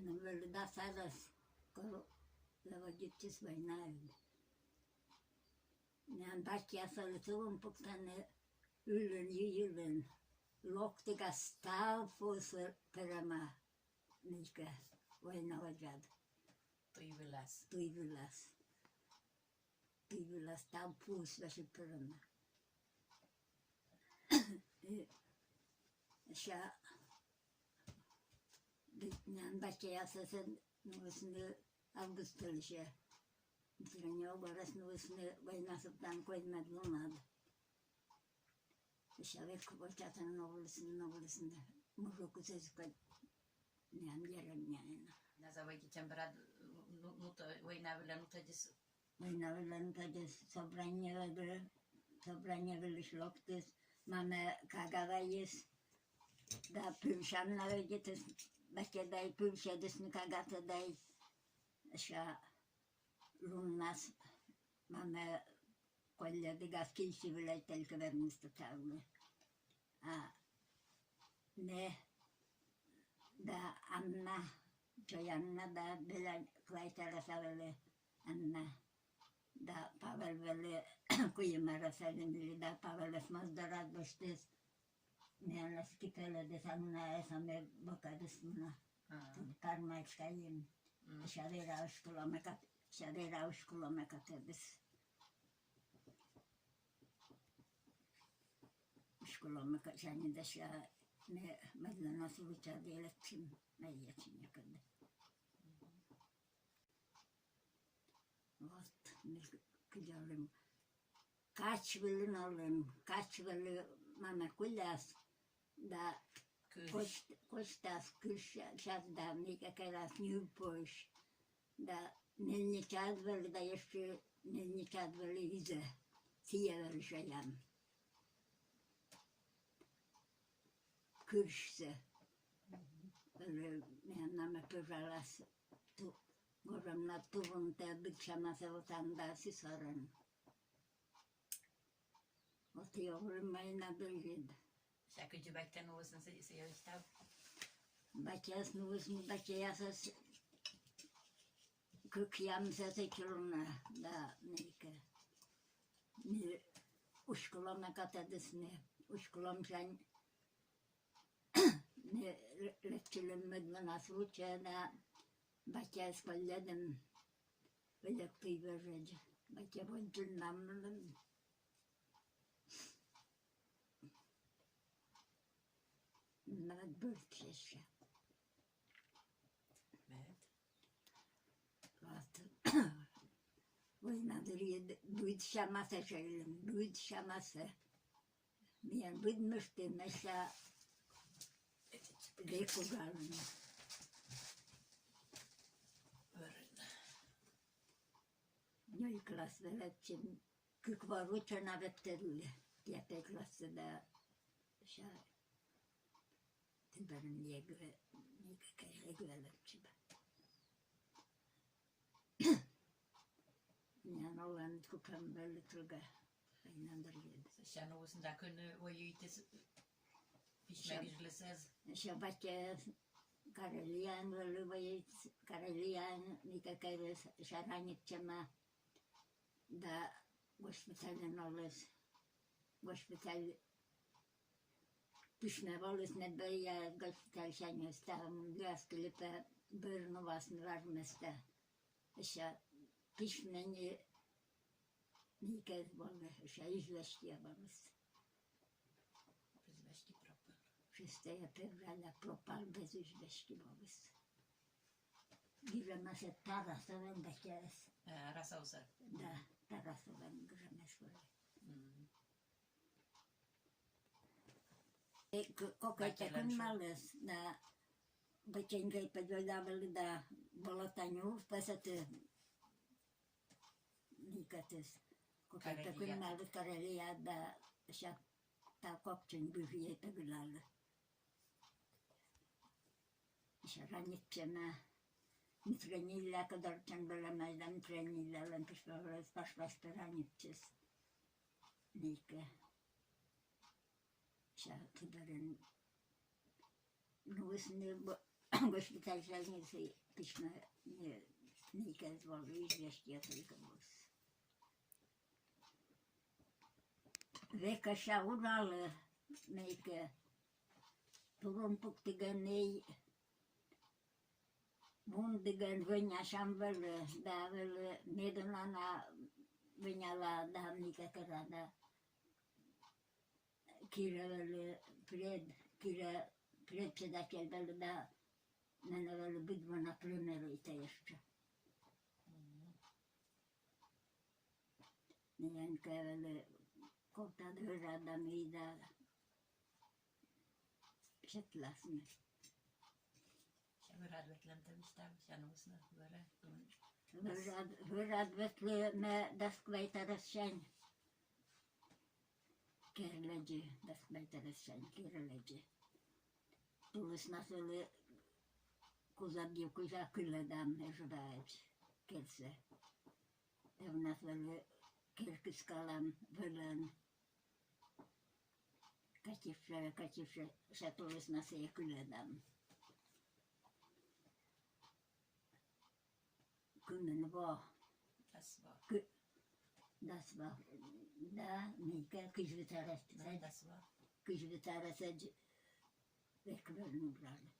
Benim böyle da sarız. Lava gideceğiz oynayalım. Yani başka salıtığım puktane ülün yiyilin. Loktiga stav fosur perama. Nika oynayacağız. Duyvilas. Duyvilas. Duyvilas stav fosur perama. Şa yani başka yasasın nüvesini Avgust'ta Treniyor barası nüvesini oynasıptan koymadılar. Şavet kuboçatın novelisinde muruk sözü yani yerim yani. Ne zaman gideceğim biraz nuta oynayabilir nutacısı. Oynayabilir nutacısı sobranie wyszlokty mamy kagawajis da pülşanla ve getir başka day pülşedisini kagata day şa lunnas mamy kolledi gaskilsi bile telke vermişti tavlı. Ne da Anna Joyanna da bile klaytara saveli Anna da Pavel veli kuyumara sevinili da Pavel esmazda radostes ne skipele de sanna esame bakadis mına karma çıkayım şadera uşkulama katedis uşkulama katedis de şa ne medle nasıl uçağı diyeletçim meyyetin yakında. Ot, ne güzelim. Kaç bilin oğlum, kaç bilin mama kullas da kostas kışada nika keras newpoş da ne çad veli da jeszcze ne çad veli ize siye veli şeyam. Kırşse böyle mama pıralas tu goramna turun te bıçamasa otanda sisaran. Ot yavrum mayna bilgid. Şakıcı bekten olsun siya işte. Bakiyas nuvusunu bakiyasas kıkıyamsa tekiruna da neyke. Ne uşkulama katadısını uşkulam sen ne lepçilemedme nasıl uçağına bakiyas kolledim. Böyle kıyverece. Bakiya boncun namlım. Evet, büyük şey. Evet. Oynadır yedi, büyük şamasa şeylim, büyük şamasa. Yani bilmişti mesela rekugalını. Öğren. Nöy klas veletçim, kırk var uçana vetterli. Diğer klası da şey. Tüberin yegüve, yegüveletçim. Yani olan kupam böyle tılga. Aynandır yedi. Sen olsun da kunnu o yiğitis pişmegizlisez. Şabatya Karelian böyle Karelian nika kayres şaranitçama da hospitalin oluz. Hospital pişme oluz ne böyle hospital şanyostam gaskilipe bırnu vasını varmesta. Şa pişmeni nika böyle şey izleşti yapamız. Bizleşki propar. Przestaje pewrala propal bez üzleşki babız. Giremese tarasıven da kes. Rasa olsa. Da tarasıven giremes böyle. Kokajte kunmalız da băcencăi pe doidavăl da bolotaniu păsătă nicătăs. Kokajte kunmalız karelia da așa ta kopçun bühüye pe gılalı. İşte ranitçeme mitrenilla kadar çembelemezden mitrenilla pişmelerez başlaştı ranitçes. Nike. İşte tıdarın nüvesini Koska tällaisella niin se pishna niikäs vallu yhdesti ja tulkavuus. Vekasha unalle meikä Turun puktigen ei mundigen venja samvelle däävelle medonana venjala dään niikä kerada kirjalle pred sedäkeltälle dää menevälle bydvana plönereitä josta. Niin kävelle kohtaan hörada mitä Shetlasne. Ja värad vetlemtämistä sanusna värad. Hörad vetle me daskveitaressäin. Kerleji daskveitaressäin kerleji. Tulisna sulle kuzabdi kuza kylledam ežraet kerse. Tevna sulle kirkiskalam völön. Katifre, se tulisna se kylledam. Kunnen var. Das war. Das war. Da, mikä kysytärästä. Nein, das war. Kysytärästä vekvölnubralle.